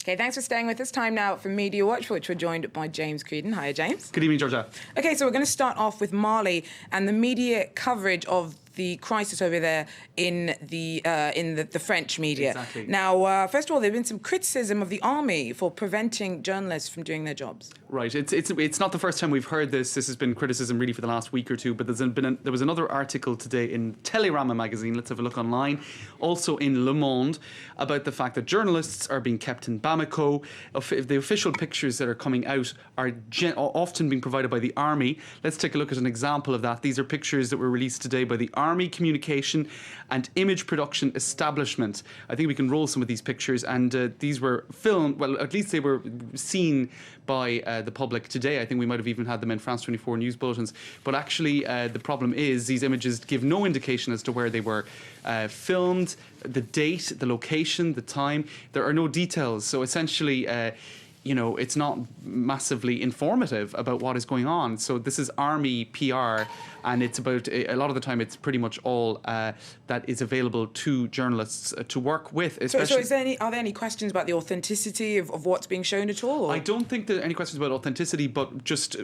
Okay, thanks for staying with us. Time now for Media Watch, for which we're joined by James Creedon. Hiya, James. Good evening, Georgia. Okay, so we're going to start off with Mali and the media coverage of the crisis over there in the French media. Exactly. Now, first of all, there's been some criticism of the army for preventing journalists from doing their jobs. Right. It's not the first time we've heard this. This has been criticism really for the last week or two. But there was another article today in Télérama magazine. Let's have a look online. Also in Le Monde about the fact that journalists are being kept in Bamako. The official pictures that are coming out are often being provided by the army. Let's take a look at an example of that. These are pictures that were released today by the Army Communication and Image Production Establishment. I think we can roll some of these pictures, and these were filmed, well, at least they were seen by the public today. I think we might have even had them in France 24 news bulletins. But actually, the problem is these images give no indication as to where they were filmed, the date, the location, the time. There are no details. So essentially, it's not massively informative about what is going on. So this is army PR, and it's about, a lot of the time, it's pretty much all that is available to journalists to work with. So are there any questions about the authenticity of what's being shown at all? I don't think there are any questions about authenticity, but just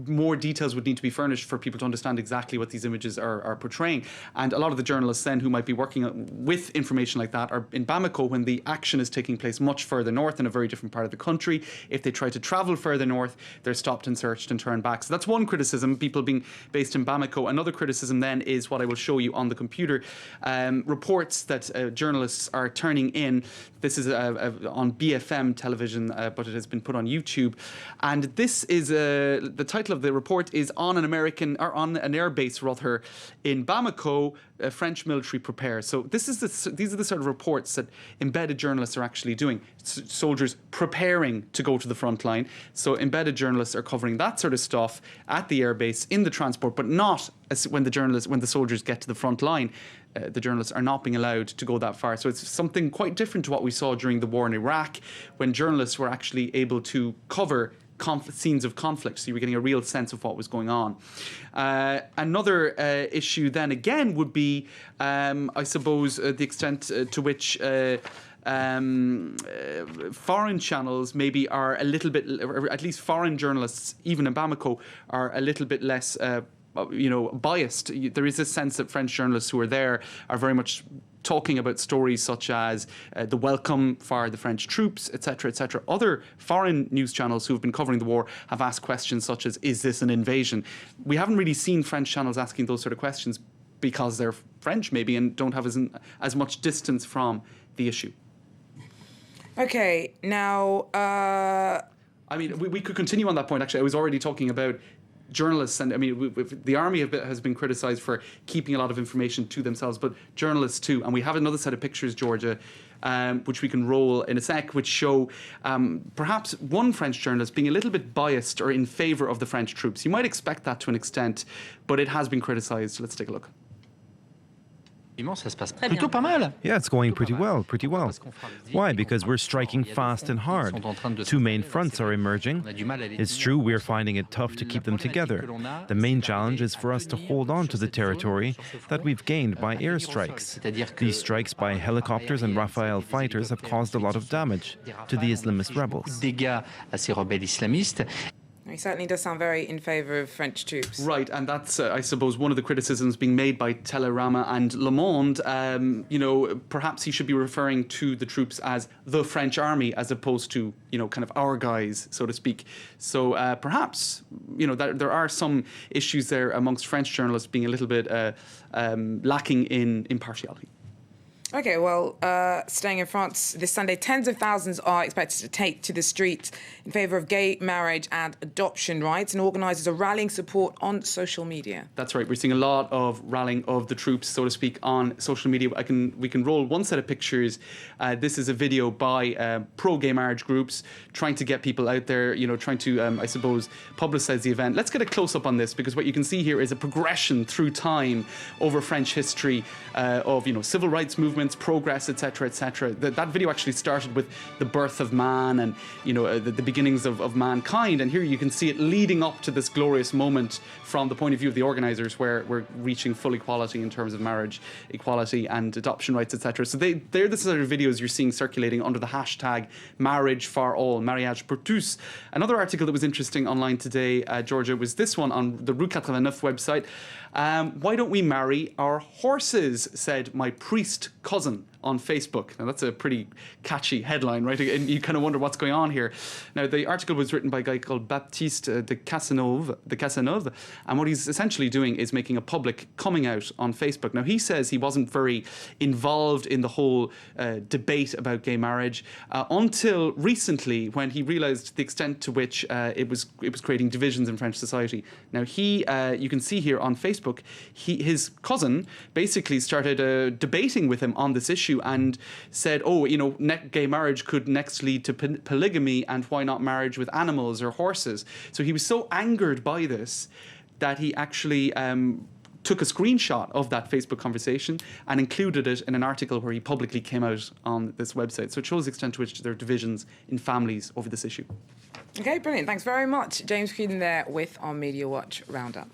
more details would need to be furnished for people to understand exactly what these images are portraying. And a lot of the journalists then who might be working with information like that are in Bamako when the action is taking place much further north in a very different part of the country. If they try to travel further north, they're stopped and searched and turned back. So that's one criticism, people being based in Bamako. Another criticism then is what I will show you on the computer. Reports that journalists are turning in. This is on BFM television, but it has been put on YouTube. And this is the title of the report is on an air base rather in Bamako. French military prepares. So these are the sort of reports that embedded journalists are actually doing. Soldiers preparing to go to the front line. So embedded journalists are covering that sort of stuff at the airbase in the transport, but not when the soldiers get to the front line. The journalists are not being allowed to go that far. So it's something quite different to what we saw during the war in Iraq, when journalists were actually able to cover scenes of conflict, so you were getting a real sense of what was going on. Another issue then again would be, I suppose, the extent to which foreign channels maybe are a little bit, or at least foreign journalists, even in Bamako, are a little bit less biased. There is a sense that French journalists who are there are very much talking about stories such as the welcome for the French troops, etc., etc. Other foreign news channels who have been covering the war have asked questions such as, is this an invasion? We haven't really seen French channels asking those sort of questions because they're French maybe and don't have as much distance from the issue. Okay, now... I mean, we could continue on that point. Actually, I was already talking about journalists, and I mean, the army has been criticised for keeping a lot of information to themselves, but journalists too. And we have another set of pictures, Georgia, which we can roll in a sec, which show perhaps one French journalist being a little bit biased or in favour of the French troops. You might expect that to an extent, but it has been criticised. Let's take a look. Yeah, it's going pretty well. Why? Because we're striking fast and hard. Two main fronts are emerging. It's true, we're finding it tough to keep them together. The main challenge is for us to hold on to the territory that we've gained by airstrikes. These strikes by helicopters and Rafale fighters have caused a lot of damage to the Islamist rebels. He certainly does sound very in favour of French troops. Right, and that's, I suppose, one of the criticisms being made by Télérama and Le Monde. Perhaps he should be referring to the troops as the French army as opposed to, kind of our guys, so to speak. So perhaps, there are some issues there amongst French journalists being a little bit lacking in impartiality. Okay, well, staying in France this Sunday, tens of thousands are expected to take to the streets in favour of gay marriage and adoption rights, and organisers are rallying support on social media. That's right. We're seeing a lot of rallying of the troops, so to speak, on social media. We can roll one set of pictures. This is a video by pro-gay marriage groups trying to get people out there, trying to, I suppose, publicise the event. Let's get a close-up on this, because what you can see here is a progression through time over French history of, civil rights movements, achievements, progress, etc., etc. That video actually started with the birth of man and the beginnings of mankind, and here you can see it leading up to this glorious moment from the point of view of the organisers, where we're reaching full equality in terms of marriage equality and adoption rights, etc. So they're the sort of videos you're seeing circulating under the hashtag Marriage for All, Mariage pour tous. Another article that was interesting online today, Georgia, was this one on the Rue 89 website. Why don't we marry our horses, said my priest cousin on Facebook. Now that's a pretty catchy headline, right? And you kind of wonder what's going on here. Now the article was written by a guy called Baptiste de Casanova, and what he's essentially doing is making a public coming out on Facebook. Now he says he wasn't very involved in the whole debate about gay marriage until recently, when he realised the extent to which it was creating divisions in French society. Now you can see here on Facebook, his cousin basically started debating with him on this issue and said, gay marriage could next lead to polygamy, and why not marriage with animals or horses? So he was so angered by this that he actually took a screenshot of that Facebook conversation and included it in an article where he publicly came out on this website. So it shows the extent to which there are divisions in families over this issue. Okay, brilliant. Thanks very much. James Creedon there with our Media Watch Roundup.